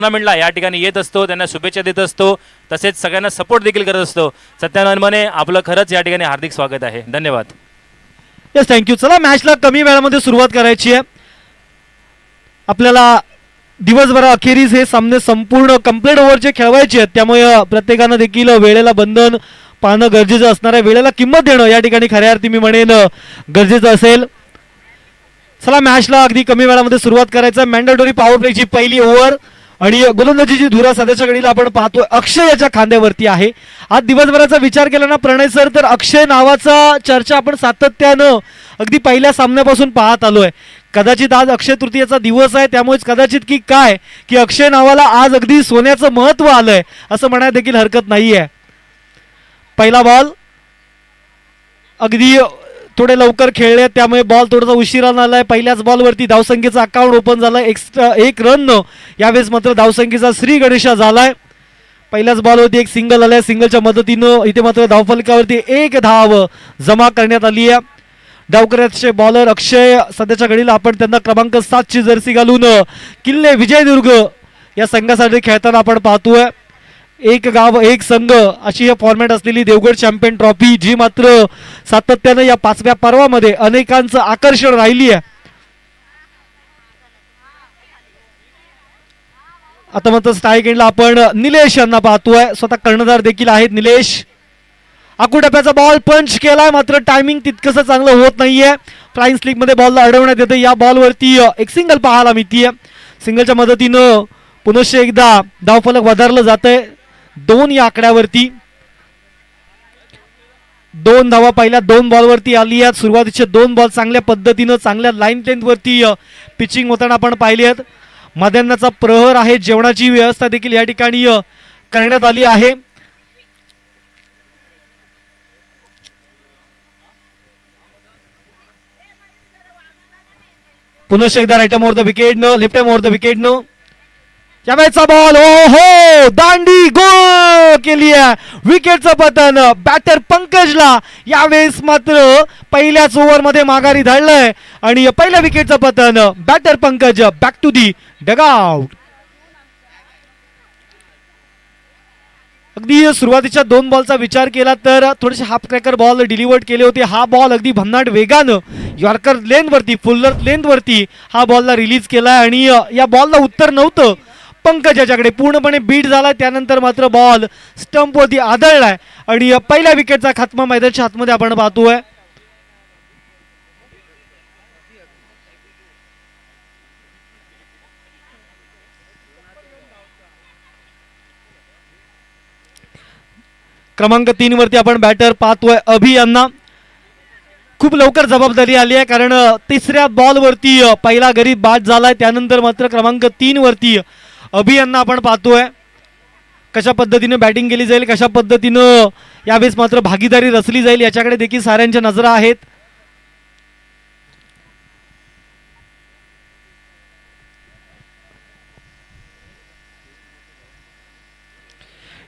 टुर्नामेंटला या ठिकाणी येत असतो, त्यांना शुभेच्छा देत असतो, तसेच सगळ्यांना सपोर्ट देखील करत असतो. सत्यानंदने आपलं खरंच या ठिकाणी हार्दिक स्वागत आहे. धन्यवाद. Yes, thank you. चला मॅचला कमी वेळामध्ये सुरुवात करायची आहे. आपल्याला दिवसभरा अखेरीस हे सामने संपूर्ण कंप्लीट ओव्हरचे खेळवायचे आहेत, त्यामुळे प्रत्येकानं देखील वेळेला बंधन पाहणं गरजेचं असणार आहे. वेळेला किंमत देणं या ठिकाणी खऱ्या अर्थी मी म्हणेन गरजेचं असेल. चला मॅचला अगदी कमी वेळामध्ये सुरुवात करायचं. मॅन्डेटरी पॉवर प्लेची पहिली ओव्हर आणि गोलंदाजीची धुरा सध्याच्या घडीला आपण पाहतोय अक्षय याच्या खांद्यावरती आहे. आज दिवसभराचा विचार केला ना प्रणय सर, तर अक्षय नावाचा चर्चा आपण सातत्यानं अगदी पहिल्या सामन्यापासून पाहत आलोय. कदाचित आज अक्षय तृतीयेचा दिवस आहे, त्यामुळेच कदाचित की काय की अक्षय नावाला आज अगदी सोन्याचं महत्व आलंय असं म्हणायला देखील हरकत नाहीये. पहिला बॉल अगदी थोडे लवकर खेळले, त्यामुळे बॉल थोडासा उशिरानं आलाय. पहिल्याच बॉलवरती धावसंख्येचं अकाउंट ओपन झालंय. एक्स्ट्रा एक रन यावेळेस मात्र धावसंख्येचा श्री गणेशा झालाय. पहिल्याच बॉलवरती एक सिंगल आलाय. सिंगलच्या मदतीनं इथे मात्र धावफलकावरती एक धाव जमा करण्यात आली आहे. डावकऱ्याचे बॉलर अक्षय सध्याच्या घडीला आपण त्यांना क्रमांक 7 ची जर्सी घालून किल्ले विजयदुर्ग या संघासाठी खेळताना आपण पाहतोय. एक गाव एक संघ अशी हे फॉर्मॅट असलेली देवगड चॅम्पियन ट्रॉफी, जी मात्र सातत्यानं या 5व्या पर्वामध्ये अनेकांचं आकर्षण राहिली आहे. आता मात्र स्ट्राईक एंडला आपण निलेश यांना पाहतोय. स्वतः कर्णधार देखील आहेत निलेश. आकुटप्याचा बॉल पंच केलाय, मात्र टायमिंग तितकंसं चांगलं होत नाहीये. फ्लाइंग स्लिक मध्ये बॉलला अडवण्यात येतं. या बॉलवरती एक सिंगल पाहायला मिळतीये. सिंगलच्या मदतीनं पुनश्च एकदा धावफलक वधारलं जातंय 2 या आकड्यावरती. 2 धावा पहिल्या 2 बॉलवरती आली आहेत. सुरुवातीचे 2 बॉल चांगल्या पद्धतीनं चांगल्या लाईन लेंथवरती पिचिंग होताना आपण पाहिले आहेत. मध्यान्नाचा प्रहर आहे, जेवणाची व्यवस्था देखील या ठिकाणी करण्यात आली आहे. पुनश्च एकदा राईट ओव्हर द विकेट न लेफ्ट ओव्हर द विकेट न यावेळेचा बॉल हो दांडी गोल केली आहे. विकेटचं पतन बॅटर पंकजला यावेळेस मात्र पहिल्याच ओव्हर मध्ये माघारी धाडलंय आणि पहिल्या विकेटचं पतन batter Pankaj back to the dugout. अगदी सुरुवातीच्या 2 बॉलचा विचार केला तर थोडेसे हाफ क्रॅकर बॉल डिलिव्हर्ड केले होते. हा बॉल अगदी भन्नाट वेगानं यॉर्कर लेनवरती फुल्लर लेनवरती हा बॉलला रिलीज केलाय आणि या बॉलला उत्तर नव्हतं पंकज याच्याकडे, पूर्णपणे बीट झालाय. त्यानंतर मात्र बॉल स्टंपवरती आदळलाय आणि पहिल्या विकेटचा खात्मा मैदानाच्या हातमध्ये आपण पाहतोय. क्रमांक 3 वरती आपण बॅटर पाहतोय अभि यांना. खूप लवकर जबाबदारी आली आहे, कारण तिसऱ्या बॉलवरती पहिला गरीब बाद झालाय. त्यानंतर मात्र क्रमांक 3 वरती अभि यांना आपण पाहतोय. कशा पद्धतीने बॅटिंग केली जाईल, कशा पद्धतीनं यावेळेस मात्र भागीदारी रचली जाईल याच्याकडे देखील साऱ्यांच्या नजरा आहेत.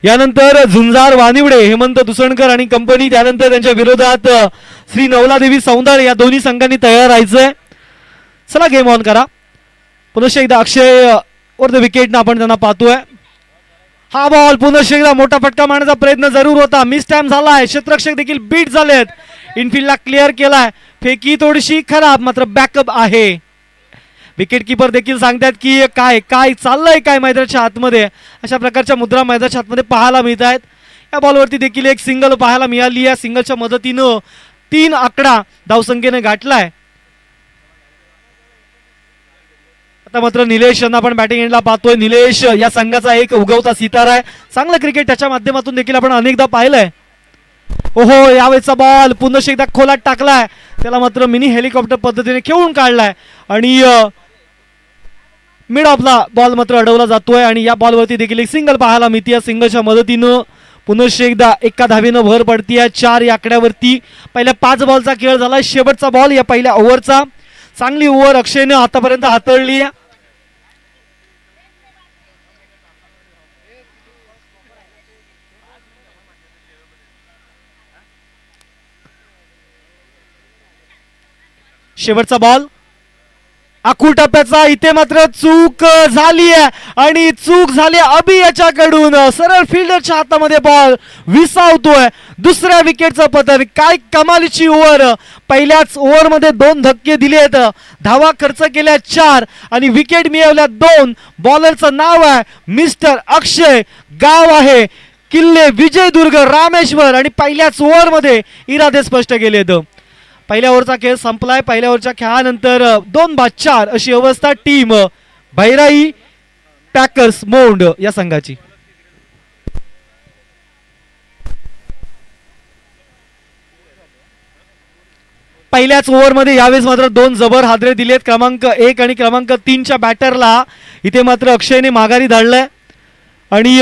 यानंतर झुंजार वानिवडे हेमंत दुसणकर आणि कंपनी, त्यानंतर त्यांच्या विरोधात श्री नवलादेवी सौंदर या दोन्ही संघांनी तयार राहायचंय. चला गेम ऑन करा. पुनश्च एकदा अक्षय वर द विकेट आपण त्यांना पाहतोय. हा बॉल पुनश्च एकदा मोठा फटका मारण्याचा प्रयत्न जरूर होता, मिस टाइम झालाय. क्षेत्ररक्षक देखील बीट झालेत. इनफिल्डला क्लिअर केलाय. फेकी थोडीशी खराब, मात्र बॅकअप आहे. विकेट किपर देखील सांगतात की काय काय चाललंय काय मैदानाच्या आतमध्ये, अशा प्रकारच्या मुद्रा मैदानाच्या आतमध्ये पाहायला मिळत आहेत. या बॉलवरती देखील एक सिंगल पाहायला मिळाली आहे. सिंगलच्या मदतीनं 3 आकडा धावसंख्येने गाठलाय. आता मात्र निलेश यांना आपण बॅटिंग एंडला पाहतोय. निलेश या संघाचा एक उगवता सितारा आहे. चांगलं क्रिकेट त्याच्या माध्यमातून देखील आपण अनेकदा पाहिलंय. ओहो, यावेळेचा बॉल पुन्हा एकदा खोलात टाकलाय. त्याला मात्र मिनी हेलिकॉप्टर पद्धतीने खेळून काढलाय आणि मिड ऑफला बॉल मात्र अडवला जातोय आणि या बॉलवरती देखील एक सिंगल पाहायला मिळते. सिंगलच्या मदतीनं पुनश्च एकदा एका धावेनं भर पडतीये 4 या आकड्यावरती. पहिल्या 5 बॉलचा खेळ झाला. शेवटचा बॉल या पहिल्या ओव्हरचा. चांगली ओव्हर अक्षयने आतापर्यंत हाताळली आहे. शेवटचा बॉल आखू टप्प्याचा इथे मात्र चूक झाली आहे आणि चूक झाली अभि याच्याकडून. सरळ फिल्डरच्या हातामध्ये बॉल विसावतोय. दुसऱ्या विकेटचं पतन. काय कमालीची ओव्हर. पहिल्याच ओव्हरमध्ये 2 धक्के दिलेत. धावा खर्च केल्या 4 आणि विकेट मिळवल्या 2. बॉलरचं नाव आहे मिस्टर अक्षय. गाव आहे किल्ले विजयदुर्ग रामेश्वर आणि पहिल्याच ओव्हरमध्ये इरादे स्पष्ट केलेत. पहिल्या ओव्हरचा खेळ संपलाय. पहिल्या ओव्हरच्या खेळानंतर 2-4 अशी अवस्था टीम भैराई पॅकर्स मोंड या संघाची. पहिल्याच ओव्हरमध्ये यावेळेस मात्र 2 जबर हादरे दिलेत. क्रमांक 1 आणि क्रमांक 3च्या बॅटरला इथे मात्र अक्षयने माघारी धाडलंय आणि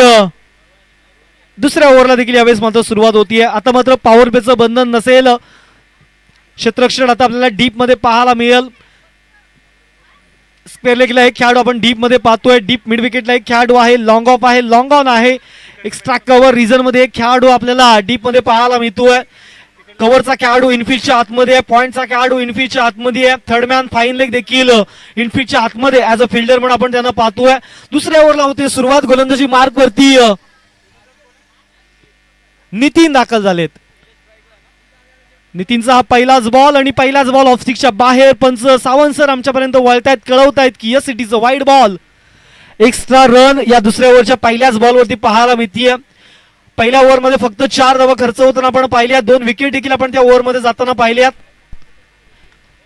दुसऱ्या ओव्हरला देखील यावेळेस मात्र सुरुवात होतीये. आता मात्र पॉवर प्लेचं बंधन नसेल. क्षेत्ररक्षण आता आपल्याला डीप मध्ये पाहायला मिळेल. स्क्वेअर लेगला एक खेळाडू आपण डीप मध्ये पाहतोय. डीप मिड विकेटला एक खेळाडू आहे. लॉंग ऑफ आहे. लॉंग ऑन आहे. एक्स्ट्रा कव्हर रिझन मध्ये एक खेळाडू आपल्याला डीप मध्ये पाहायला मिळतोय. कव्हरचा खेळाडू इनफिटच्या आतमध्ये आहे. पॉइंटचा खेळाडू इनफिटच्या आतमध्ये आहे. थर्ड मॅन फाईन लेग देखील इनफिटच्या आतमध्ये ऍज अ फिल्डर म्हणून आपण त्यांना पाहतोय. दुसऱ्या ओव्हरला होते सुरुवात. गोलंदाजी मार्क वरती नितीन दाखल झालेत. नितीनचा हा पहिलाच बॉल आणि पहिलाच बॉल ऑफ स्टिकच्या बाहेर. पंच सावंत सर आमच्यापर्यंत वळतायत, कळवतायत की yes it is a wide ball. Extra run या दुसऱ्या ओव्हरच्या पहिल्याच बॉलवरती पाहायला मिळतीये. पहिल्या ओव्हरमध्ये फक्त 4 धावा खर्च होताना आपण पाहिल्या. 2 विकेट देखील आपण त्या ओव्हरमध्ये जाताना पाहिल्यात.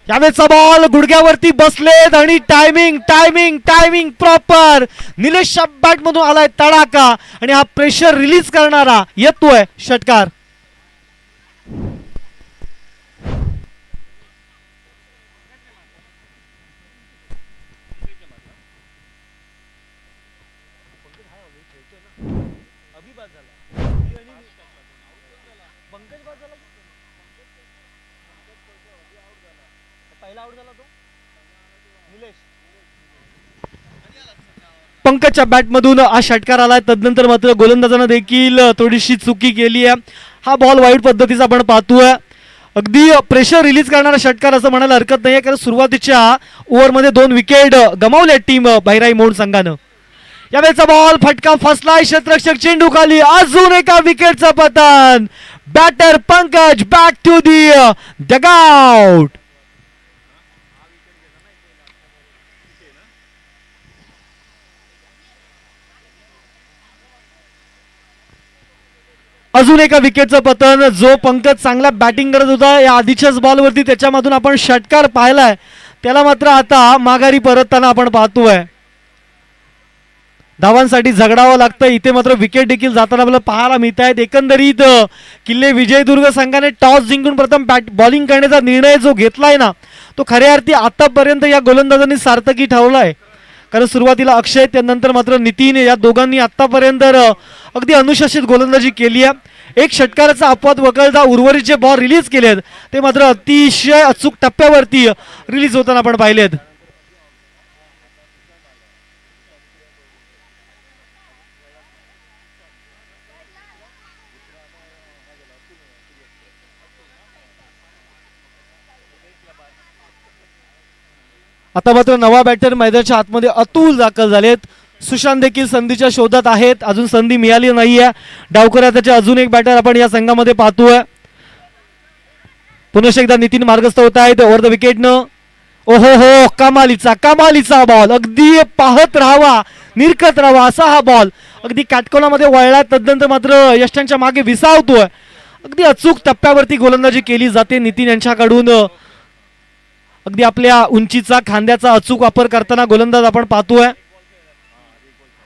यावेळेचा बॉल गुडघ्यावरती बसलेत आणि टायमिंग टायमिंग टायमिंग प्रॉपर. निलेशच्या बॅट मधून आलाय तडाका आणि हा प्रेशर रिलीज करणारा येतोय षटकार. पंकजच्या बॅट मधून हा षटकार आलाय. तदनंतर मात्र गोलंदाजानं देखील थोडीशी चुकी केली आहे. हा बॉल वाईट पद्धतीचा आपण पाहतोय. अगदी प्रेशर रिलीज करणारा षटकार असं म्हणायला हरकत नाही, कारण सुरुवातीच्या ओव्हरमध्ये 2 विकेट गमावले टीम भैराई मोड संघानं. यावेळेचा बॉल फटका फसलाय. क्षेत्ररक्षक चेंडू खाली. अजून एका विकेटचं पतन. Batter Pankaj back to the dugout. अजून एका विकेटचं पतन. जो पंकज चांगला बॅटिंग करत होता या आधीच्याच बॉलवरती, त्याच्यामधून आपण षटकार पाहिलाय, त्याला मात्र आता माघारी परतताना आपण पाहतोय. धावांसाठी झगडावं लागतं. इथे मात्र विकेट देखील जाताना आपल्याला पाहायला मिळत आहेत. एकंदरीत किल्ले विजयदुर्ग संघाने टॉस जिंकून प्रथम बॉलिंग करण्याचा निर्णय जो घेतलाय ना, तो खऱ्या अर्थी आतापर्यंत या गोलंदाजांनी सार्थकी ठेवलाय. कारण सुरुवातीला अक्षय, त्यानंतर मात्र नितीन, या दोघांनी आतापर्यंत अगदी अनुशासित गोलंदाजी केली आहे. एक षटकाराचा अपवाद वगळता उर्वरित जे बॉल रिलीज केलेत ते मात्र अतिशय अचूक टप्प्यावरती रिलीज होताना आपण पाहिलेत. आता मात्र नवा बॅटर मैदानाच्या आतमध्ये अतुल दाखल झालेत. सुशांत देखील संधीच्या शोधात आहेत. अजून संधी मिळाली नाहीये. डावकर त्याचे अजून एक बॅटर आपण या संघामध्ये पाहतोय. पुन्हा एकदा नितीन मार्गस्थ होत आहेत ओव्हर द विकेटनं. ओहो हो, कमालीचा कमालीचा बॉल. अगदी पाहत राहावा, निरखत राहावा असा हा बॉल अगदी काटकोनामध्ये वळला. तदनंतर मात्र यष्टांच्या मागे विसावतोय. अगदी अचूक टप्प्यावरती गोलंदाजी केली जाते नितीन यांच्याकडून. अगदी आपल्या उंचीचा, खांद्याचा अचूक वापर करताना गोलंदाज आपण पाहतोय.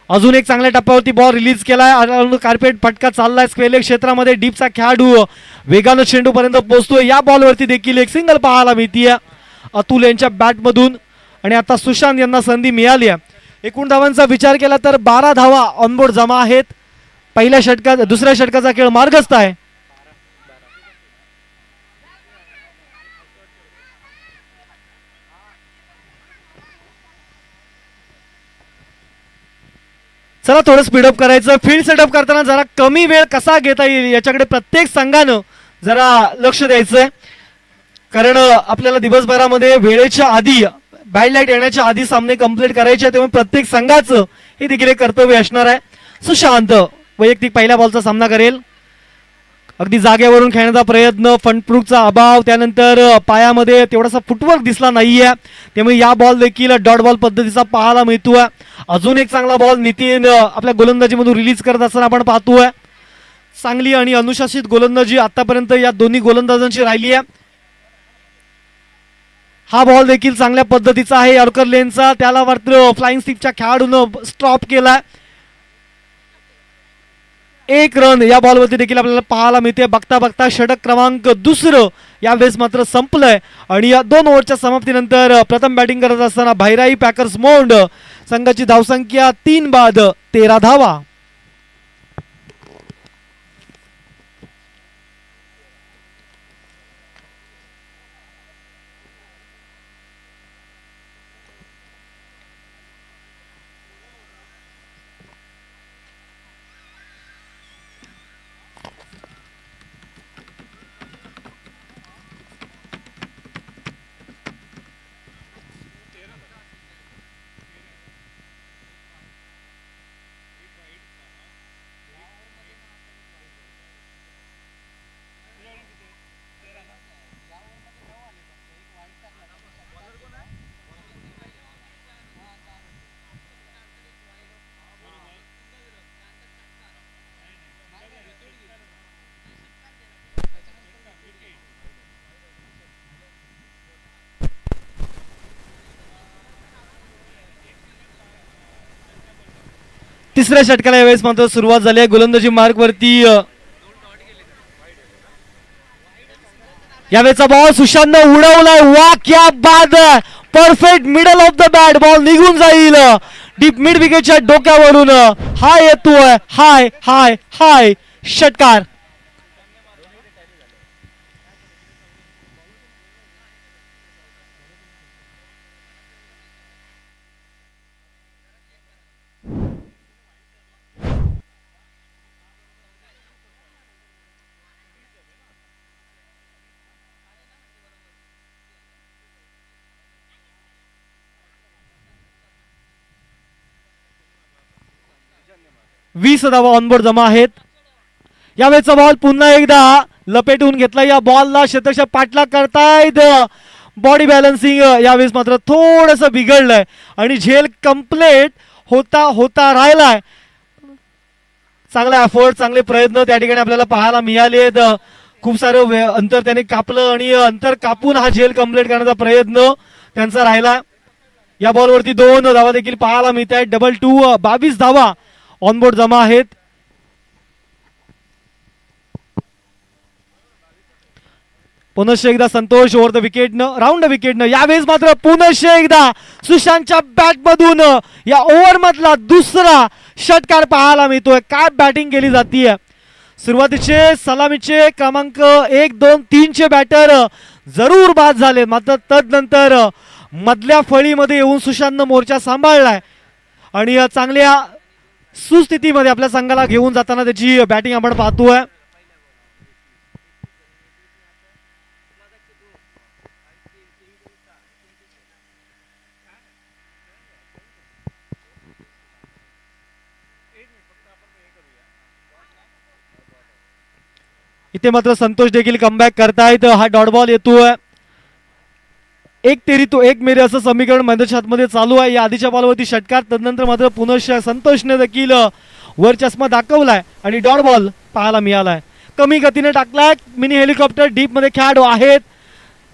अजून एक चांगल्या टप्प्यावरती बॉल रिलीज केलाय. कार्पेट फटका चाललाय स्क्वेअर क्षेत्रामध्ये. डीपचा खेळाडू वेगानं चेंडू पर्यंत पोहोचतोय. या बॉलवरती देखील एक सिंगल पाहायला मिळतीये अतुल यांच्या बॅट मधून. आणि आता सुशांत यांना संधी मिळाली आहे. एकूण धावांचा विचार केला तर 12 धावा ऑनबोर्ड जमा आहेत. पहिल्या षटकात, दुसऱ्या षटकाचा खेळ मार्गस्थ आहे. चला थोडं स्पीडअप करायचं. फील्ड सेटअप करताना जरा कमी वेळ कसा घेता येईल याच्याकडे प्रत्येक संघानं जरा लक्ष द्यायचंय. कारण आपल्याला दिवसभरामध्ये वेळेच्या आधी बॅड लाईट येण्याच्या आधी सामने कंप्लीट करायचे आहे, त्यामुळे प्रत्येक संघाचं हे देखील एक कर्तव्य असणार आहे. सुशांत वैयक्तिक पहिल्या बॉलचा सामना करेल. अगदी जागेवरून खेळण्याचा प्रयत्न, फंटप्रूफचा अभाव, त्यानंतर पायामध्ये तेवढासा फुटवर्क दिसला नाहीये, त्यामुळे या बॉल देखील डॉट बॉल पद्धतीचा पाहायला मिळतोय. अजून एक चांगला बॉल नितीन आपल्या गोलंदाजीमधून रिलीज करत असताना आपण पाहतोय. चांगली आणि अनुशासित गोलंदाजी आतापर्यंत या दोन्ही गोलंदाजांची राहिली आहे. हा बॉल देखील चांगल्या पद्धतीचा आहे यॉर्कर लेनचा, त्याला मात्र फ्लाइंग स्टिकच्या खेळाडूनं स्टॉप केलाय. एक रन या बॉलवरती देखील आपल्याला पाहायला मिळते. बघता बघता षटक क्रमांक दुसरं यावेळेस मात्र संपलंय आणि या 2 ओव्हरच्या समाप्तीनंतर प्रथम बॅटिंग करत असताना भैराई पॅकर्स मोंड संघाची धावसंख्या 3 बाद 13 धावा. तिसऱ्या षटकाला यावेळेस मात्र सुरुवात झाली आहे. गोलंदाजी मार्ग वरती यावेळेचा बॉल सुशांतनं उडवलाय. वा क्या बाद, perfect middle of the bat, ball निघून जाईल डीप मिड विकेटच्या डोक्यावरून. हाय येतोय, हाय हाय हाय षटकार. वीस धावा ऑनबोर्ड जमा आहेत. यावेळेचा बॉल पुन्हा एकदा लपेटून घेतला. या बॉलला शतकशः पाठलाग करतायत. बॉडी बॅलन्सिंग यावेळेस मात्र थोडस बिघडलंय आणि झेल कंप्लीट होता होता राहिलाय. चांगला एफर्ट, चांगले प्रयत्न त्या ठिकाणी आपल्याला पाहायला मिळालेत. खूप सारं अंतर त्याने कापलं आणि अंतर कापून हा झेल कंप्लीट करण्याचा प्रयत्न त्यांचा राहिला. या बॉलवरती 2 धावा देखील पाहायला मिळत आहेत. डबल 2, 22 धावा ऑनबोर्ड जमा आहेत. पुनश्च एकदा संतोष ओव्हर द विकेटनं, राऊंड द विकेटनं. यावेळेस मात्र पुनश्च एकदा सुशांतच्या बॅट मधून या ओव्हर मधला दुसरा षटकार पाहायला मिळतोय. काय बॅटिंग केली जातीये. सुरुवातीचे सलामीचे क्रमांक 1, 2, 3 चे बॅटर जरूर बाद झाले, मात्र तदनंतर मधल्या फळीमध्ये येऊन सुशांतनं मोर्चा सांभाळलाय आणि चांगल्या सुस्थितीमध्ये आपल्या संघाला घेऊन जाताना त्याची बॅटिंग आपण पाहतोय. इथे मात्र संतोष देखील कमबॅक करतायत. हा डॉट बॉल येतोय. 1 तेरी तो 1 मेरे असं समीकरण मैदानामध्ये चालू आहे. या आधीच्या बॉलवरती षटकार, तदनंतर मात्र पुनश्च संतोषने देखील वर चष्मा दाखवलाय आणि डॉट बॉल पाहायला मिळालाय. कमी गतीने टाकलाय. मिनी हेलिकॉप्टर डीप मध्ये खेळाडू आहेत.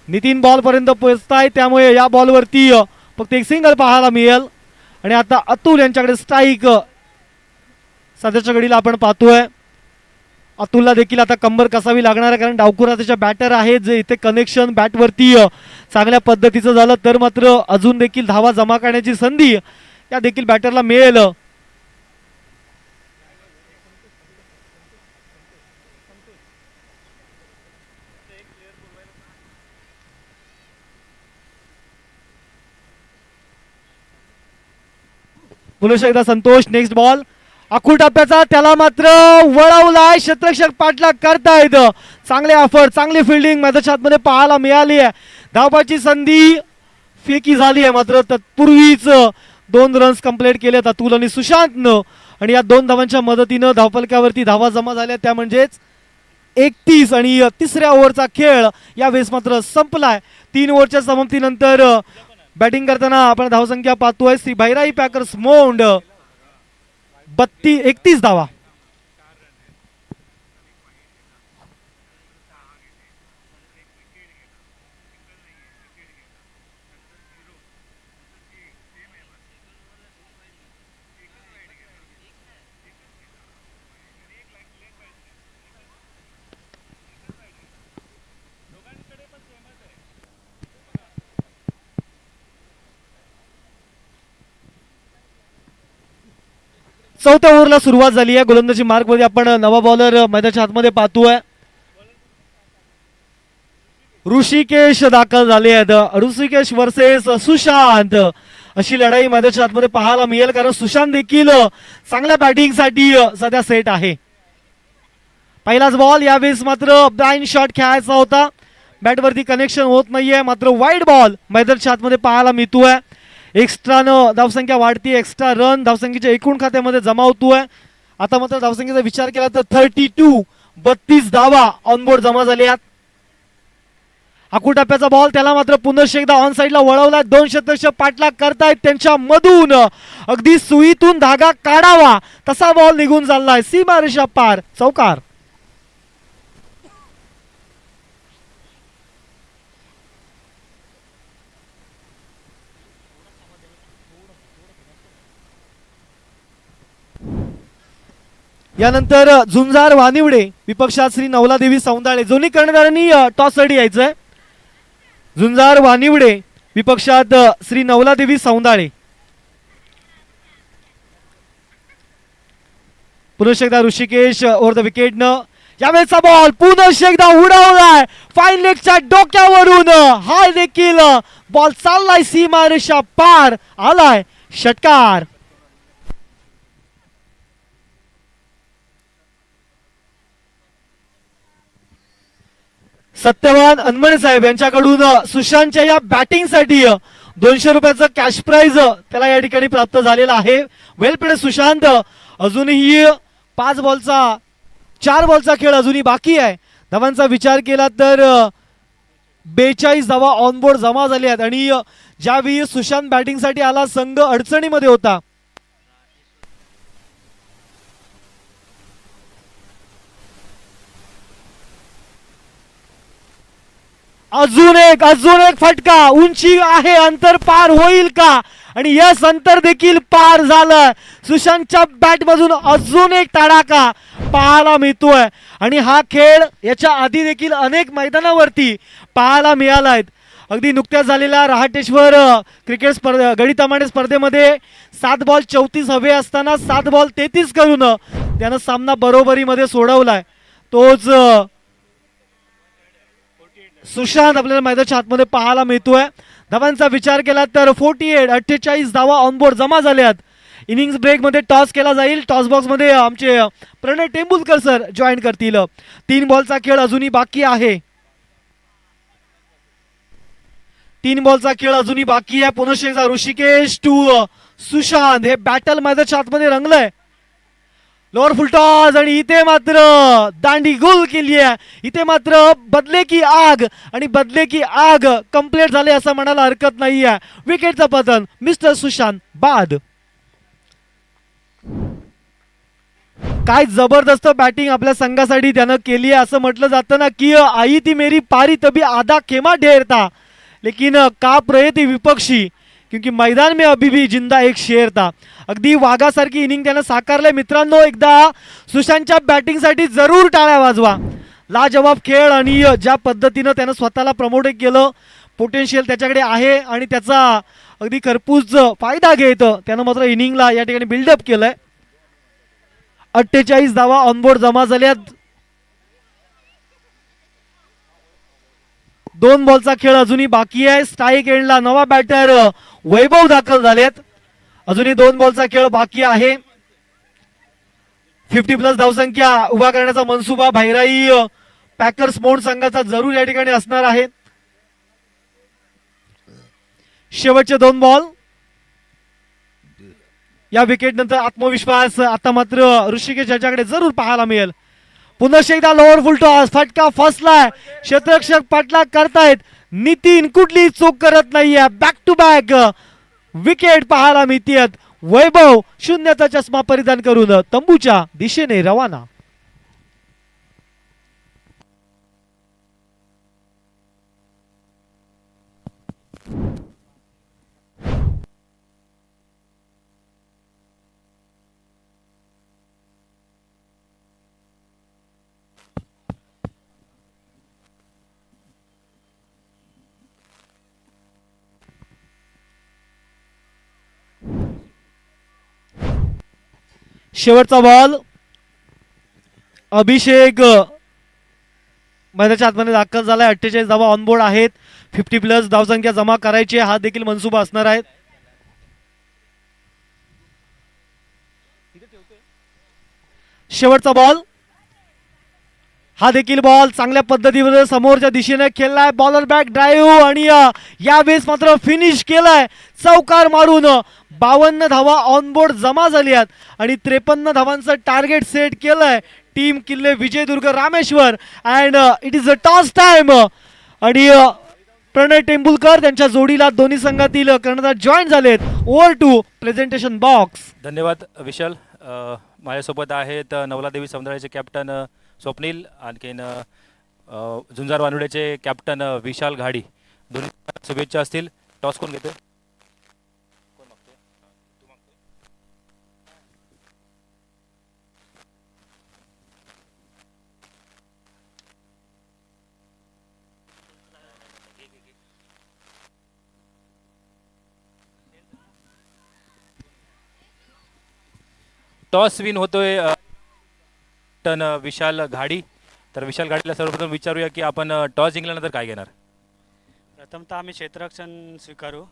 नितीन बॉल पर्यंत पोहोचताय, त्यामुळे या बॉलवरती फक्त एक सिंगल पाहायला मिळेल. आणि आता अतुल यांच्याकडे स्ट्राईक सध्याच्या घडीला आपण पाहतोय. अतुलला देखील आता कंबर कसावी लागणार आहे, कारण डावखुरा त्याच्या बॅटर आहेत. जे इथे कनेक्शन बॅटवरती चांगल्या पद्धतीचं झालं तर मात्र अजून देखील धावा जमा करण्याची संधी या देखील बॅटरला मिळेल. पुन्हा एकदा संतोष. नेक्स्ट बॉल अखूट टप्प्याचा, त्याला मात्र वळवलाय. क्षेत्ररक्षक पाठलाग करतायत. चांगले एफर्ट, चांगली फिल्डिंग मैदानात मध्ये पाहायला मिळाली आहे. धावबाची संधी फेकी झाली आहे, मात्र तत्पूर्वीच 2 रन्स कंप्लीट केलेत अतुल आणि सुशांतनं. आणि या 2 धावांच्या मदतीनं धावफलकावरती धावा जमा झाल्या, त्या म्हणजेच 31. आणि तिसऱ्या ओव्हरचा खेळ यावेळेस मात्र संपलाय. 3 ओव्हरच्या समाप्तीनंतर बॅटिंग करताना आपण धावसंख्या पाहतोय श्री भैराई पॅकर्स मोंड 31 धावा. चौथ्या ओव्हरला सुरुवात झाली आहे. गोलंदाजी मार्क मध्ये आपण नवा बॉलर मैदानाच्या आतमध्ये पाहतोय. ऋषिकेश दाखल झाले आहेत. ऋषिकेश वर्सेस सुशांत अशी लढाई मैदानाच्या आतमध्ये पाहायला मिळेल, कारण सुशांत देखील चांगल्या बॅटिंग साठी सध्या सेट आहे. पहिलाच बॉल, यावेळेस मात्र ब्लाइंड शॉट खेळायचा होता, बॅटवरती कनेक्शन होत नाहीये, मात्र वाईड बॉल मैदानाच्या आतमध्ये पाहायला मिळतोय. एक्स्ट्रानं धावसंख्या वाढती, एक्स्ट्रा रन धावसंख्येच्या एकूण खात्यामध्ये जमा होतोय. आता मात्र धावसंख्येचा विचार केला तर 32 धावा ऑनबोर्ड जमा झाल्या. हाकूटप्प्याचा बॉल, त्याला मात्र पुन्हा एकदा ऑन साईडला वळवला. 2 शतक पाठलाग करतायत त्यांच्या मधून, अगदी सुईतून धागा काढावा तसा बॉल निघून चाललाय सीमारेषा पार, चौकार. यानंतर झुंजार वानिवडे विपक्षात श्री नवलादेवी सौंदाळे, दोन्ही कर्णधारांनी टॉस साठी यायचंय. झुंजार वानिवडे विपक्षात श्री नवलादेवी सौंदाळे. पुन्हा एकदा ऋषिकेश ओव्हर द विकेटनं, यावेळेचा बॉल पुन्हा एकदा उडवलाय फाईन लेगच्या डोक्यावरून. हा देखील बॉल चाललाय सीमारेषा पार, आलाय षटकार. सत्यवान अनमणे साहेब यांच्याकडून सुशांतच्या या बॅटिंग साठी 200 रुपयाचं कॅश प्राइज त्याला या ठिकाणी प्राप्त झालेला आहे. वेल प्लेड सुशांत. अजूनही 4 बॉलचा खेळ अजूनही बाकी आहे. धावांचा विचार केला तर 42 धावा ऑनबोर्ड जमा झाल्या आहेत. आणि ज्यावेळी सुशांत बॅटिंग साठी आला, संघ अडचणीमध्ये होता. अजून एक फटका, उंची आहे, अंतर पार होईल का? आणि यस, अंतर देखील पार झालं. सुशांतच्या बॅट मधून अजून एक तडाखा पाहायला मिळतोय. आणि हा खेळ याच्या आधी देखील अनेक मैदानावरती पाहायला मिळालाय. अगदी नुकत्याच झालेल्या रहाटेश्वर क्रिकेट गडी स्पर्धेमध्ये 7 बॉल 34 हवे असताना 7 बॉल 33 करून त्यानं सामना बरोबरीमध्ये सोडवलाय. तोच सुशांत आपल्याला मैदानाच्या आतमध्ये पाहायला मिळतोय. धावांचा विचार केला तर 48 धावा ऑनबोर्ड जमा झाल्यात. इनिंग्स ब्रेक मध्ये टॉस केला जाईल. टॉस बॉक्स मध्ये आमचे प्रणय टेंबुलकर सर जॉईन करतील. 3 बॉलचा खेळ अजूनही बाकी आहे. 3 बॉलचा खेळ अजूनही बाकी आहे. पुन्हा एकदा ऋषिकेश टू सुशांत, हे बॅटल मैदानाच्या आतमध्ये रंगलंय. लोअर फुल टॉस, आणि इथे मात्र दांडी गोल केली आहे. इथे मात्र बदले की आग, आणि बदले की आग कंप्लीट झाले असं म्हणायला हरकत नाहीये. विकेटचं पतन मिस्टर सुशांत बाद. काय जबरदस्त बॅटिंग आपल्या संघासाठी त्यानं केली आहे. असं म्हटलं जातं ना की आई ती मेरी पारी तभी आधा खेमा ढेरता, लेकिन काप रहे थे विपक्षी, क्योंकि मैदान में अभी भी जिंदा एक शेर था. अगदी वाघासारखी इनिंग त्यानं साकारलंय. मित्रांनो, एकदा सुशांतच्या बॅटिंग साठी जरूर टाळ्या वाजवा. लाजवाब खेळ, आणि ज्या पद्धतीनं त्यानं स्वतःला प्रमोट केलं, पोटेन्शियल त्याच्याकडे आहे, आणि त्याचा अगदी खरपूस फायदा घेत त्यानं मात्र इनिंगला या ठिकाणी बिल्डअप केलंय. 48 धावा ऑनबोर्ड जमा झाल्यात. 2 बॉलचा खेळ अजूनही बाकी आहे. स्ट्राईक एंडला नवा बॅटर वैभव दाखल झालेत. अजूनही 2 बॉलचा खेळ बाकी आहे. 50+ धावसंख्या उभा करण्याचा मनसुबा भैराई पॅकर्स मोंड संघाचा जरूर या ठिकाणी असणार आहे. शेवटचे 2 बॉल. या विकेट नंतर आत्मविश्वास आता मात्र ऋषिकेश याच्याकडे जरूर पाहायला मिळेल. पुन्हा एकदा लोअर फुल टॉस, फटका फसलाय, क्षेत्ररक्षक पाठलाग करतायत. नितीन कुठली चूक करत नाहीये. बॅक टू बॅक विकेट पाहायला मिळतेत. वैभव 0चा चष्मा परिधान करून तंबूच्या दिशेने रवाना. शेवटचा बॉल. अभिषेक मैदानाच्या आतमध्ये दाखल झालाय. 48 धावा ऑनबोर्ड आहेत. 50+ धावसंख्या जमा करायची, हा देखील मनसुबा असणार आहे. शेवटचा बॉल. हा देखील बॉल चांगल्या पद्धतीने समोरच्या दिशेने खेळलाय. बॉलर बॅक ड्राईव्ह आणि यावेळेस मात्र फिनिश केलाय चौकार मारून. 52 धावा ऑनबोर्ड जमा झाली आहेत आणि 53 धावांचं टार्गेट सेट केलंय टीम किल्ले Vijaydurg Rameshwar. And it is a toss time. आणि प्रणय टेंबुलकर त्यांच्या जोडीला दोन्ही संघातील कर्णधार जॉईन झालेत. Over to presentation box. धन्यवाद विशाल. माझ्यासोबत आहेत नवलादेवी समुदायाचे कॅप्टन स्वप्नील, आणखीन झुंजार वानुडेचे कॅप्टन विशाल घाडी. दोन्ही शुभेच्छा असतील. टॉस कोण घेतोय? टॉस विन होतोय टन विशाल घाडी. तर विशाल घाडीला सर्वप्रथम विचारूया की आपण टॉस जिंकल्यानंतर काय घेणार? प्रथमतः आम्ही क्षेत्ररक्षण स्वीकारू.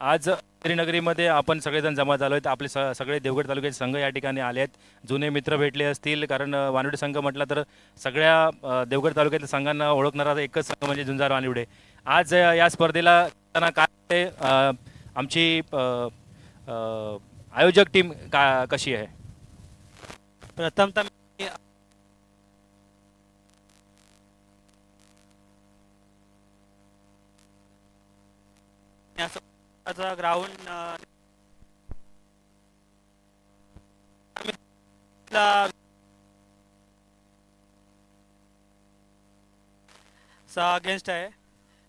आज श्रीनगरीमध्ये आपण सगळेजण जमा झालो आहेत. आपले सगळे देवगड तालुक्याचे संघ या ठिकाणी आले आहेत. जुने मित्र भेटले असतील, कारण वानुडे संघ म्हटलं तर सगळ्या देवगड तालुक्यातल्या संघांना ओळखणारा एकच संघ म्हणजे झुंजार वानुडे. आज या स्पर्धेला काय आमची आयोजक टीम कशी आहे? प्रथमतः ग्राउंड अगेन्स्ट आहे,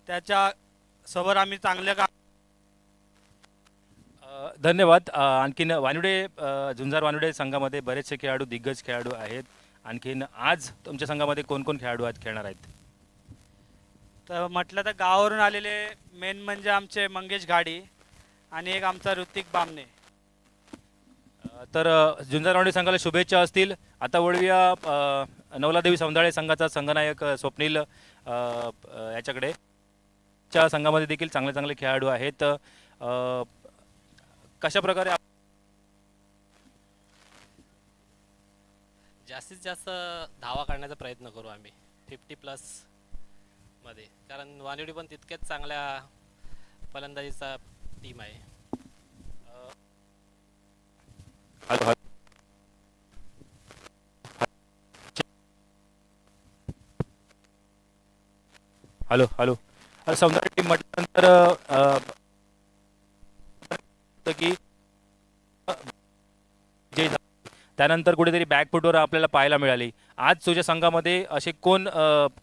त्याच्या सोबत आम्ही चांगल्या काम. धन्यवाद. आणखीन वानुडे झुंजार वानुडे संघामध्ये बरेचसे खेळाडू, दिग्गज खेळाडू आहेत. आणखीन आज तुमच्या संघामध्ये कोण कोण खेळाडू आज खेळणार आहेत? तर म्हटलं तर गावावरून आलेले मेन म्हणजे आमचे मंगेश घाडी आणि एक आमचा ऋतिक बामणे. तर झुंजार वानुडे संघाला शुभेच्छा असतील. आता वळूया नवलादेवी सौंदाळे संघाचा संघनायक स्वप्नील याच्याकडे. च्या संघामध्ये देखील चांगले चांगले खेळाडू आहेत. कशा प्रकारे जास्तीत जास्त धावा काढण्याचा प्रयत्न करू आम्ही 50+ मध्ये, कारण वानिवडी पण तितक्याच चांगल्या फलंदाजीचा टीम आहे. हॅलो हॅलो सौंदर्य टीम म्हटल्यानंतर की त्यानंतर कुठेतरी बॅकफुटवर आपल्याला पाहायला मिळाली. आज तुझ्या संघामध्ये असे कोण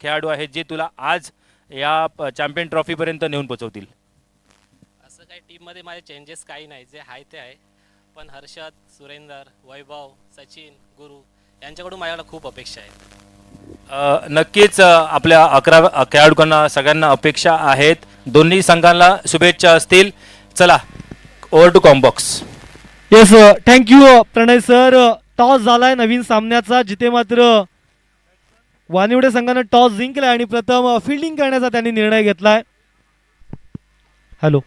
खेळाडू आहेत जे तुला आज या चॅम्पियन ट्रॉफीपर्यंत नेऊन पोहोचवतील? असं काही टीममध्ये माझे चेंजेस काही नाही, जे आहे ते आहे. पण हर्षद, सुरेंदर, वैभव, सचिन, गुरु यांच्याकडून माझ्याकडे खूप अपेक्षा आहेत. नक्कीच आपल्या 11 खेळाडूंना सगळ्यांना अपेक्षा आहेत. दोन्ही संघांना शुभेच्छा असतील. चला over to combox. Yes, thank you Pranay sir. Toss झालाय नवीन सामन्याचा, जिथे मात्र वानिवडे संघानं टॉस जिंकलाय आणि प्रथम फिल्डिंग करण्याचा त्यांनी निर्णय घेतलाय. हॅलो,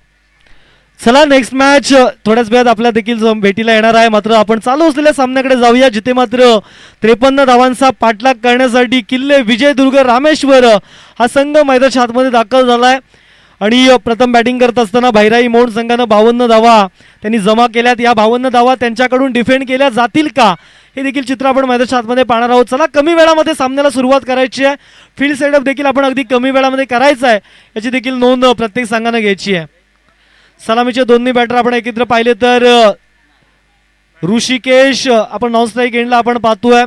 चला नेक्स्ट मॅच थोड्याच वेळात आपल्या देखील भेटीला येणार आहे. मात्र आपण चालू असलेल्या सामन्याकडे जाऊया, जिथे मात्र 53 धावांचा पाठलाग करण्यासाठी किल्ले विजयदुर्ग रामेश्वर हा संघ मैदानाच्या आतमध्ये दाखल झालाय. आणि प्रथम बॅटिंग करत असताना भैराई मोहन संघानं 52 धावा त्यांनी जमा केल्यात. या 52 धावा त्यांच्याकडून डिफेंड केल्या जातील का हे देखील चित्र आपण मैदानाच्या आतमध्ये पाहणार आहोत. चला कमी वेळामध्ये सामन्याला सुरुवात करायची आहे. फील्ड सेटअप देखील आपण अगदी कमी वेळामध्ये करायचं आहे याची देखील नोंद प्रत्येक संघानं घ्यायची आहे. सलामीचे दोन्ही बॅटर आपण एकत्र पाहिले तर ऋषिकेश आपण नॉन स्ट्राईक एंडला आपण पाहतोय,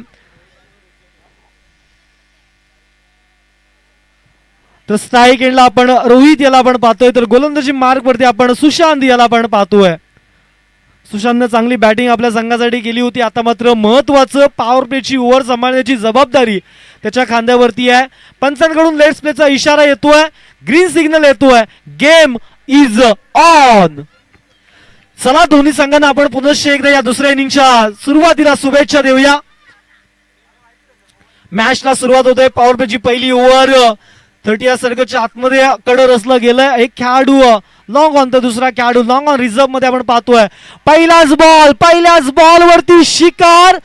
तर स्ट्राईक एंडला आपण रोहित याला आपण पाहतोय, तर गोलंदाजी मार्क वरती आपण सुशांत याला आपण पाहतोय. सुशांतनं चांगली बॅटिंग आपल्या संघासाठी केली होती. आता मात्र महत्वाचं पॉवर प्लेची ओव्हर सांभाळण्याची जबाबदारी त्याच्या खांद्यावरती आहे. पंचांकडून लेट्स प्लेचा इशारा येतोय, ग्रीन सिग्नल येतोय, गेम इज ऑन. चला दोन्ही संघांना आपण पुनश्च एकदा या दुसऱ्या इनिंगच्या सुरुवातीला शुभेच्छा देऊया. मॅचला सुरुवात होते. पॉवर प्लेची पहिली ओव्हर 30 या सर्कलच्या आतमध्ये कडं रचलं गेलंय. एक खेळाडू लॉंग ऑन तर दुसरा खेळाडू लॉंग ऑन रिझर्व मध्ये आपण पाहतोय. पहिल्याच बॉल वरती शिकार.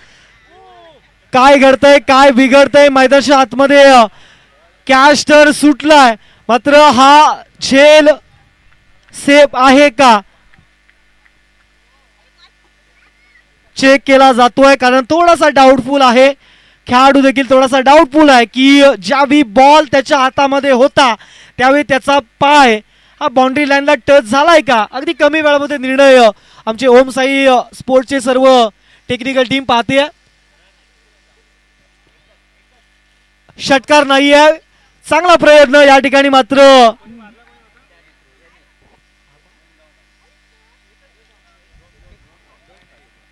काय घडतंय काय बिघडतंय मैदानाच्या आतमध्ये. कॅच तर सुटलाय मात्र हा झेल सेफ आहे का चेक केला जातोय, कारण थोडासा डाऊटफुल आहे. खेळाडू देखील थोडासा डाऊटफुल आहे की ज्यावेळी बॉल त्याच्या हातामध्ये होता त्यावेळी त्याचा पाय हा बाउंड्री लाईनला टच झालाय का. अगदी कमी वेळामध्ये निर्णय आमचे ओम साई स्पोर्ट्सचे सर्व टेक्निकल टीम पाहते. षटकार नाहीये, चांगला प्रयत्न या ठिकाणी मात्र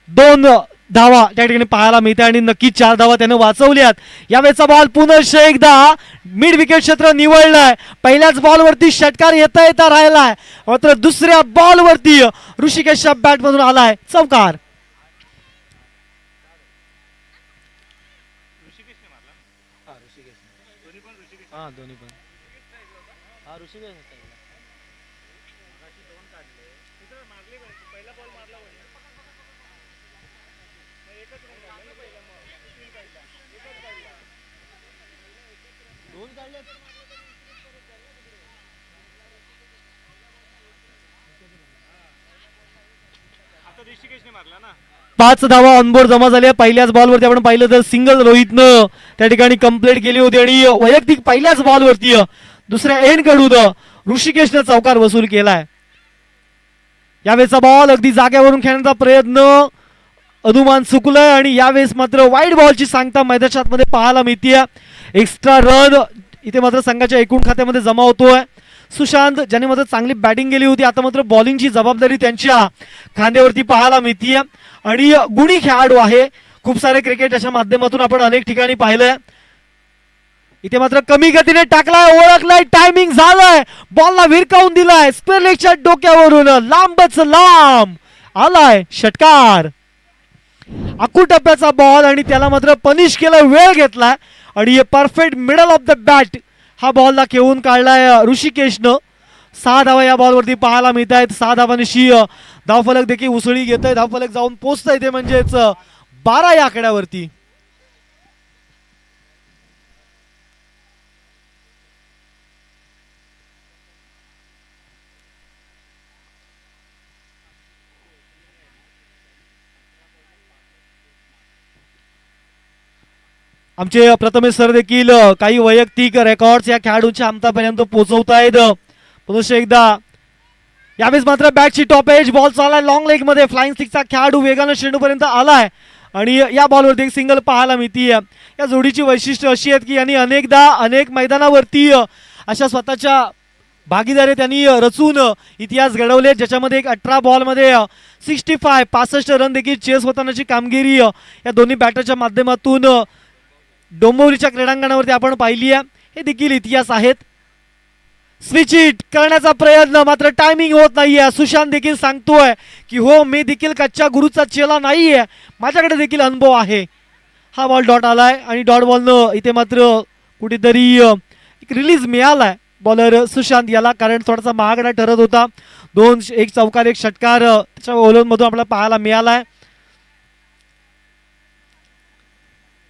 दोन धावा त्या ठिकाणी पाहायला मिळते आणि नक्की 4 धावा त्याने वाचवल्यात. यावेळेचा बॉल पुनश्च एकदा मिड विकेट क्षेत्र निवडलाय. पहिल्याच बॉल वरती षटकार येता राहिलाय मात्र दुसऱ्या बॉल वरती ऋषिकेशच्या बॅट मधून आलाय चौकार. पाच धावा ऑनबोर्ड जमा झाल्या. पहिल्याच बॉलवरती आपण पाहिलं तर सिंगल रोहितनं त्या ठिकाणी कंप्लीट केली होती आणि वैयक्तिक पहिल्याच बॉलवरती दुसऱ्या एंड कडून ऋषिकेशनं चौकार वसूल केलाय. यावेळेचा बॉल अगदी जाग्यावरून खेळण्याचा प्रयत्न अनुमान चुकलाय आणि यावेळेस मात्र वाईड बॉलची सांगता मैदानाच्या आतमध्ये पाहायला मिळते. एक्स्ट्रा रन इथे मात्र संघाच्या एकूण खात्यामध्ये जमा होतोय. सुशांत ज्याने मात्र चांगली बॅटिंग केली होती आता मात्र बॉलिंगची जबाबदारी त्यांच्या खांद्यावरती पाहायला मिळते आणि गुणी खेळाडू आहे. खूप सारे क्रिकेट याच्या माध्यमातून आपण अनेक ठिकाणी पाहिलंय. इथे मात्र कमी गतीने टाकलाय, ओळखलाय, टायमिंग झालाय, बॉलला विरकावून दिलाय, स्क्वेअर लेगच्या डोक्यावरून लांबच लांब आलाय षटकार. आखू टप्प्याचा बॉल आणि त्याला मात्र पनिश केलं, वेळ घेतलाय आणि perfect middle of the bat हा बॉलला खेळून काढलाय ऋषिकेशनं. 6 धावा या बॉलवरती पाहायला मिळत आहेत. 6 धावांशी धावफलक देखील उसळी घेत आहे. धावफलक जाऊन पोहोचता येते म्हणजेच 12 या आकड्यावरती. आमचे प्रथमेश सर देखील काही वैयक्तिक रेकॉर्ड्स या खेळाडूंच्या अंतापर्यंत पोहोचवतायत. पुन्हा एकदा यावेळेस मात्र बॅटची टॉप एज बॉल चाललाय लॉंग लेग मध्ये. फ्लाइंग स्टिकचा खेळाडू वेगानं चेंडूपर्यंत आलाय आणि या बॉलवरती एक सिंगल पाहायला मिळते. या जोडीची वैशिष्ट्य अशी आहेत की यांनी अनेकदा अनेक मैदानावरती अशा स्वतःच्या भागीदारी त्यांनी रचून इतिहास घडवले, ज्याच्यामध्ये एक 18 बॉलमध्ये 65 रन देखील चेस होतानाची कामगिरी या दोन्ही बॅटरच्या माध्यमातून डोंबिवलीच्या क्रीडांगणावरती आपण पाहिली आहे. हे देखील इतिहास आहेत. स्विच हिट करण्याचा प्रयत्न मात्र टायमिंग होत नाहीये. सुशांत देखील सांगतोय की हो मी देखील कच्च्या गुरुचा चेला नाहीये, माझ्याकडे देखील अनुभव आहे. हा बॉल डॉट आलाय आणि डॉट बॉलनं इथे मात्र कुठेतरी एक रिलीज मिळालाय बॉलर सुशांत याला, कारण थोडासा महागडा ठरत होता. 2 एक चौकार एक षटकार त्याच्या ओव्हरमधून आपल्याला पाहायला मिळालाय.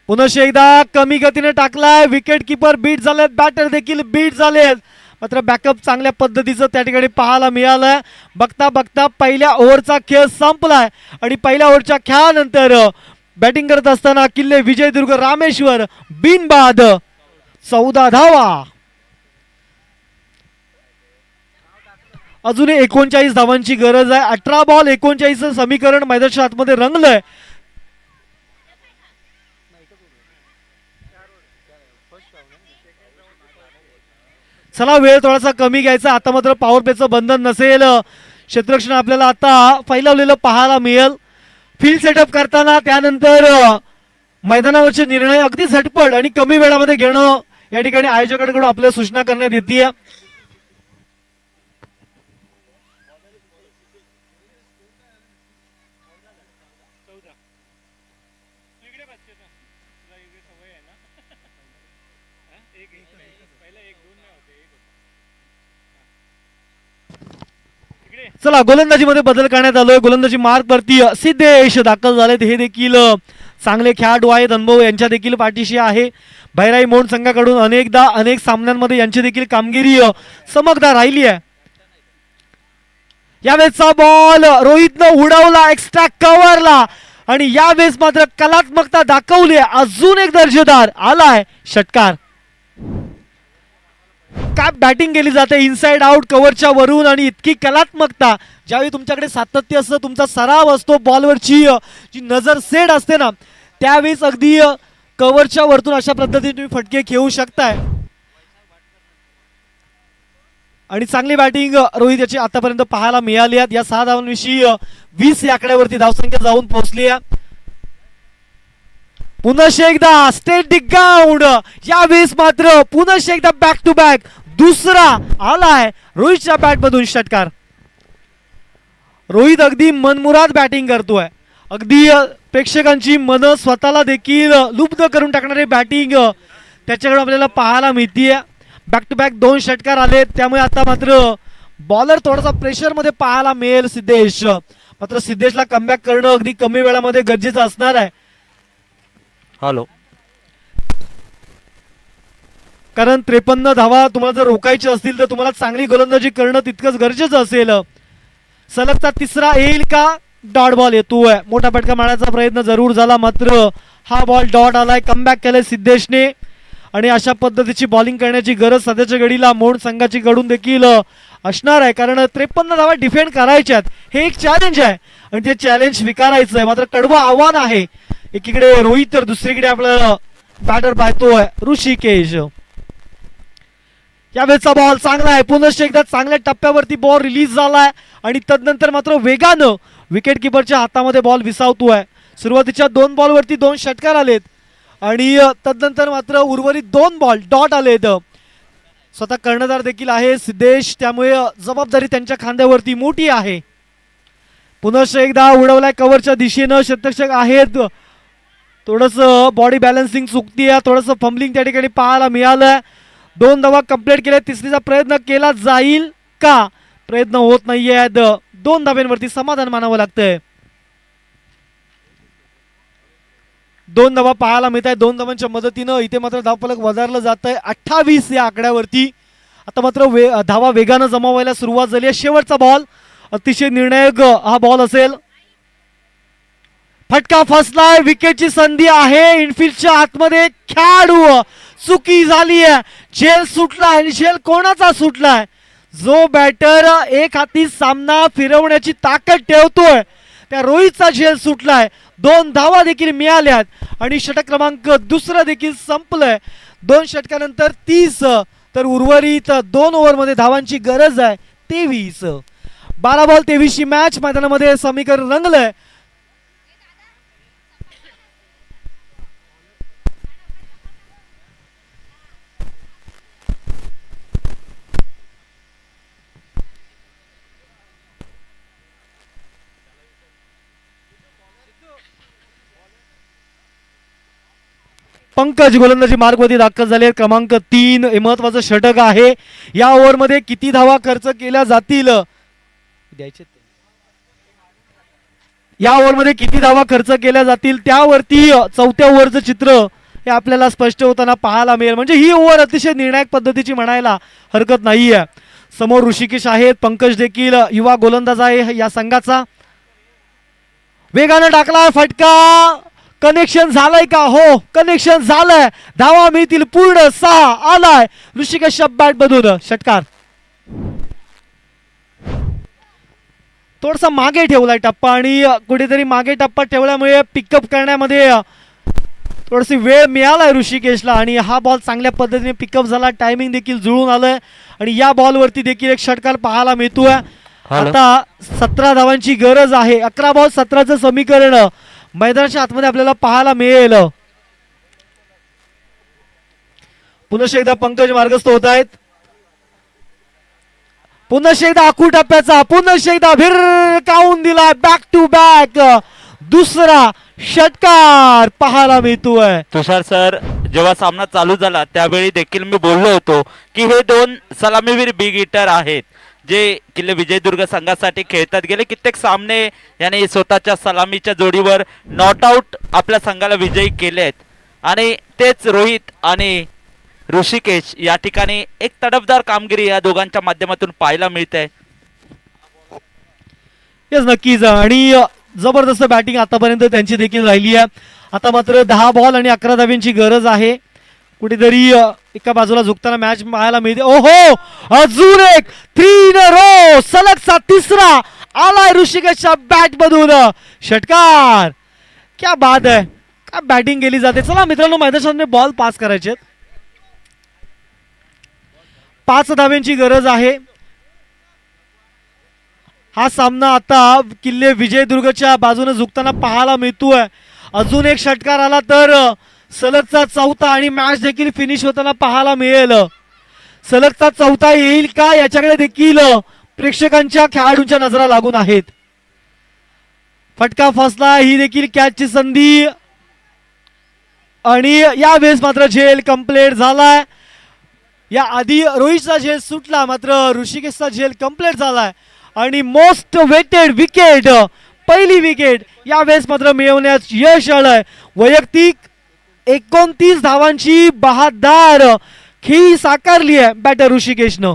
पुन्हा एकदा कमी गतीने टाकलाय. विकेट किपर बीट झालेत, बॅटर देखील बीट झालेत मात्र बॅकअप चांगल्या पद्धतीचं त्या ठिकाणी पाहायला मिळालंय. बघता बघता पहिल्या ओव्हरचा खेळ संपलाय आणि पहिल्या ओव्हरच्या खेळानंतर बॅटिंग करत असताना किल्ले विजयदुर्ग रामेश्वर बिनबाद 14 धावा. अजूनही 39 धावांची गरज आहे. 18 बॉल 39 समीकरण मैदानाच्या आतमध्ये रंगलंय. चला वेळ थोडासा कमी घ्यायचा. आता मात्र पॉवर प्लेचं बंधन नसेल. क्षेत्ररक्षण आपल्याला आता फैलावलेलं पाहायला मिळेल. फील्ड सेटअप करताना त्यानंतर मैदानावरचे निर्णय अगदी झटपट आणि कमी वेळामध्ये घेणं या ठिकाणी आयोजकांकडून आपल्याला सूचना करण्यात येते. चला गोलंदाजीमध्ये बदल करण्यात आलोय. गोलंदाजी मार्क वरती सिद्धेश दाखल झालेत. हे देखील चांगले खेळाडू आहेत. अनुभव यांच्या देखील पाठीशी आहे. भैराई मोहन संघाकडून अनेकदा अनेक सामन्यांमध्ये यांची देखील कामगिरी चमकदार राहिली आहे. यावेळेसचा बॉल रोहितनं उडवला एक्स्ट्रा कव्हरला आणि यावेळेस मात्र कलात्मकता दाखवली. अजून एक दर्जेदार आलाय षटकार. काय बॅटिंग केली जाते इनसाइड आउट कव्हरच्या वरून आणि इतकी कलात्मकता. ज्यावेळी तुमच्याकडे सातत्य असतं, तुमचा सराव असतो, बॉलवरची जी नजर सेट असते ना, त्यावेळेस अगदी कव्हरच्या वरतून अशा पद्धतीने तुम्ही फटके खेळू शकताय. आणि चांगली बॅटिंग रोहित याची आतापर्यंत पाहायला मिळाली आहे. या 6 धावांविषयी 20 या आकड्यावरती धावसंख्या जाऊन पोहोचली आहे. पुन्हा एकदा स्टेट ग्राउंड. यावेळेस मात्र पुन्हा एकदा बॅक टू बॅक दुसरा आलाय रोहितच्या बॅट मधून षटकार. रोहित अगदी मनमुराद बॅटिंग करतोय. अगदी प्रेक्षकांची मन स्वतःला देखील लुब्ध करून टाकणारी बॅटिंग त्याच्याकडे आपल्याला पाहायला मिळतीये. बॅक टू बॅक 2 षटकार आले. त्यामुळे आता मात्र बॉलर थोडासा प्रेशर मध्ये पाहायला मिळेल सिद्धेश. मात्र सिद्धेशला कमबॅक करणं अगदी कमी वेळामध्ये गरजेचं असणार आहे. हॅलो, कारण 53 धावा तुम्हाला जर रोखायचे असतील तर तुम्हाला चांगली गोलंदाजी करणं तितकंच गरजेचं असेल. सलगचा तिसरा येईल का? डॉट बॉल येतोय. मोठा फटका मारण्याचा प्रयत्न जरूर झाला, मात्र हा बॉल डॉट आलाय. कमबॅक केलंय सिद्धेशने आणि अशा पद्धतीची बॉलिंग करण्याची गरज सध्याच्या घडीला मोहन संघाची कडून देखील असणार आहे. कारण 53 धावा डिफेंड करायच्यात. हे एक चॅलेंज आहे आणि ते चॅलेंज स्वीकारायचं आहे. मात्र कडवं आव्हान आहे. एकीकडे रोहित तर दुसरीकडे आपलं बॅटर पाहतोय ऋषिकेश. यावेळेचा बॉल चांगला आहे. पुन्हा एकदा चांगल्या टप्प्यावरती बॉल रिलीज झालाय आणि तदनंतर मात्र वेगानं विकेट किपरच्या हातामध्ये बॉल विसावतोय. सुरुवातीच्या 2 बॉलवरती 2 षटकार आलेत आणि तदनंतर मात्र उर्वरित 2 बॉल डॉट आलेत. स्वतः कर्णधार देखील आहे सिद्धेश, त्यामुळे जबाबदारी त्यांच्या खांद्यावरती मोठी आहे. पुन्हा एकदा उडवलाय कव्हरच्या दिशेनं. क्षेत्ररक्षक आहेत. थोडंसं बॉडी बॅलन्सिंग चुकतीये. थोडंसं फंबलिंग त्या ठिकाणी पाहायला मिळालंय. 2 धावा कंप्लीट केल्या. तिसरीचा प्रयत्न केला जाईल का? प्रयत्न होत नाहीये. 2 धाब्यांवरती समाधान मानावं लागतंय. 2 धावा पाहायला मिळत आहे. 2 धावांच्या मदतीनं इथे मात्र धावफलक वधारलं जात आहे 28 या आकड्यावरती. आता मात्र धावा वेगानं जमावायला सुरुवात झाली आहे. शेवटचा बॉल अतिशय निर्णायक हा बॉल असेल. फटका फसलाय. विकेटची संधी आहे. इनफिल्डच्या आतमध्ये खेळाडू. चुकी झाली आहे. झेल सुटलाय आणि झेल कोणाचा सुटलाय? जो बॅटर एक हाती सामना फिरवण्याची ताकद ठेवतोय त्या रोहितचा झेल सुटलाय. 2 धावा देखील मिळाल्यात आणि षटक क्रमांक दुसरा देखील संपलंय. 2 षटकानंतर 30 तर उर्वरित 2 ओव्हरमध्ये धावांची गरज आहे 23. 12 बॉल 23 मॅच मैदानामध्ये समीकरण रंगलंय. पंकज गोलंदाजी मार्गवरती दाखल झाले. क्रमांक 3 हे महत्वाचं षटक आहे. या ओव्हरमध्ये किती धावा खर्च केल्या जातील या ओव्हरमध्ये किती धावा खर्च केल्या जातील त्यावरती 4थ्या ओव्हरचं चित्र हे आपल्याला स्पष्ट होताना पाहायला मिळेल. म्हणजे ही ओव्हर अतिशय निर्णायक पद्धतीची म्हणायला हरकत नाही आहे. समोर ऋषिकेश आहेत, पंकज देखील युवा गोलंदाज आहे या संघाचा. वेगानं टाकला फटका, कनेक्शन झालंय का? हो, कनेक्शन झालंय. धावा मिळतील पूर्ण 6. आलाय ऋषिकेश बॅट मधून षटकार. थोडासा मागे ठेवलाय टप्पा आणि कुठेतरी मागे टप्पा ठेवल्यामुळे पिकअप करण्यामध्ये थोडीशी वेळ मिळालाय ऋषिकेशला आणि हा बॉल चांगल्या पद्धतीने पिकअप झाला. टायमिंग देखील जुळून आलंय आणि या बॉलवरती देखील एक षटकार पाहायला मिळतोय. आता 17 धावांची गरज आहे. 11 बॉल 17चं समीकरण मैदानाच्या आतमध्ये आपल्याला पाहायला मिळेल. पुन्हा एकदा पंकज मार्गस्थ होत आहेत. पुन्हा एकदा आखू टप्प्याचा, पुन्हा एकदा भिरकावून दिला. बॅक टू बॅक दुसरा षटकार पाहायला मिळतोय. तुषार सर, जेव्हा सामना चालू झाला त्यावेळी देखील मी बोललो होतो की हे 2 सलामीवीर बिग हिटर आहेत जे किल्ले विजयदुर्ग संघासाठी खेळतात. गेले कित्येक सामने याने स्वतःच्या सलामीच्या जोडीवर नॉट आउट आपल्या संघाला विजयी केले आहेत आणि तेच रोहित आणि ऋषिकेश या ठिकाणी एक तडफदार कामगिरी या दोघांच्या माध्यमातून पाहायला मिळते. येस, नक्कीच. आणि जबरदस्त बॅटिंग आतापर्यंत त्यांची देखील राहिली आहे. आता मात्र 10 बॉल आणि 11 धाव्यांची गरज आहे. कुठेतरी एका बाजूला झुकताना मॅच पाहायला मिळते. ओहो, अजून एक 3 in a row, सलगचा तिसरा आलाय ऋषिकेशच्या बॅट मधून षटकार. क्या बात आहे, काय बॅटिंग केली जाते. चला मित्रांनो, मैदानात बॉल पास करायचे. 5 धाव्यांची गरज आहे. हा सामना आता किल्ले विजयदुर्गच्या बाजूने झुकताना पाहायला मिळतोय. अजून एक षटकार आला तर सलगचा 4था आणि मॅच देखील फिनिश होताना पाहायला मिळेल. सलगचा 4था येईल का याच्याकडे देखील प्रेक्षकांच्या खेळाडूंच्या नजरा लागून आहेत. फटका फसला, ही देखील कॅचची संधी आणि यावेळेस मात्र झेल कंप्लीट झालाय. या आधी रोहितचा झेल सुटला, मात्र ऋषिकेशचा झेल कंप्लीट झालाय आणि मोस्ट वेटेड विकेट, पहिली विकेट यावेळेस मात्र मिळवण्यास यश आलंय. वैयक्तिक 29 धावांची 72 खेळी साकारली आहे बॅटर ऋषिकेशनं.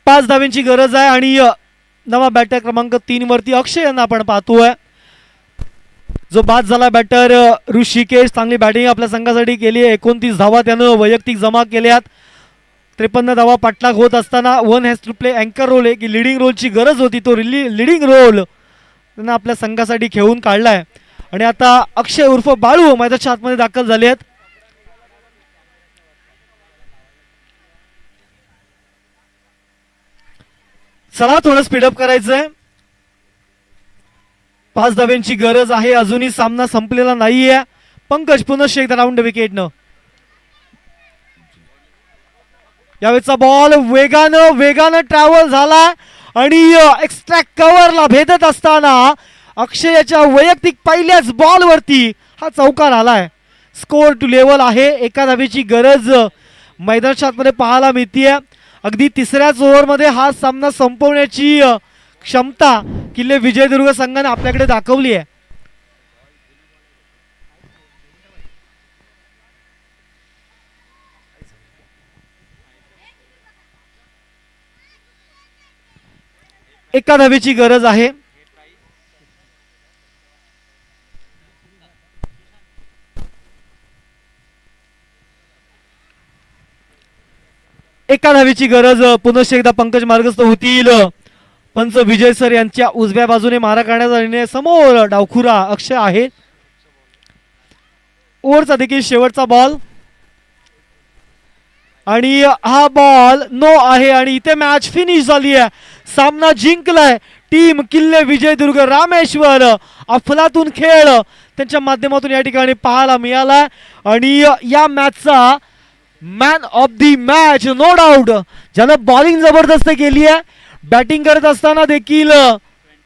पाच धावांची गरज आहे आणि नवा बॅटर क्रमांक 3 वरती अक्षय यांना आपण पाहतोय, जो बाद झाला बॅटर ऋषिकेश. चांगली बॅटिंग आपल्या संघासाठी केली आहे. 29 धावा त्यानं वैयक्तिक जमा केल्यात. 53 धावा पाठलाग होत असताना वन हॅज टू प्ले अँकर रोल आहे की लिडिंग रोलची गरज होती. तो लिडिंग रोल त्यांना आपल्या संघासाठी खेळून काढलाय आणि आता अक्षय उर्फ बाळू मैदानाच्या आतमध्ये दाखल झाले आहेत. चला थोडं स्पीडअप करायचंय. 5 धाव्यांची गरज आहे. अजूनही सामना संपलेला नाहीये. पंकज पुन्हा एकदा राऊंड विकेटनं. यावेळेचा बॉल वेगानं ट्रॅव्हल झाला आणि एक्स्ट्रा कव्हरला भेदत असताना अक्षय याच्या वैयक्तिक पहिल्याच बॉल वरती हा चौकार आलाय. स्कोर टू लेवल आहे. 1 धावेची गरज मैदानाच्या आतमध्ये पाहायला मिळतीये. अगदी तिसऱ्याच ओव्हरमध्ये हा सामना संपवण्याची क्षमता किल्ले विजयदुर्ग संघाने आपल्याकडे दाखवली आहे. एका धावेची गरज आहे. एका धावेची गरज. पुन्हा एकदा पंकज मार्गस्थ होतील. पंच विजय सर यांच्या उजव्या बाजूने मारा करण्याचा निर्णय. समोर डावखुरा अक्षय आहे. ओव्हरचा देखील शेवटचा बॉल आणि हा बॉल नो आहे आणि इथे मॅच फिनिश झाली आहे. सामना जिंकलाय टीम किल्ले विजयदुर्ग रामेश्वर. अफलातून खेळ त्यांच्या माध्यमातून या ठिकाणी पाहायला मिळाला आणि या मॅचचा man of the match no doubt ज्यानं बॉलिंग जबरदस्त केली आहे. बॅटिंग करत असताना देखील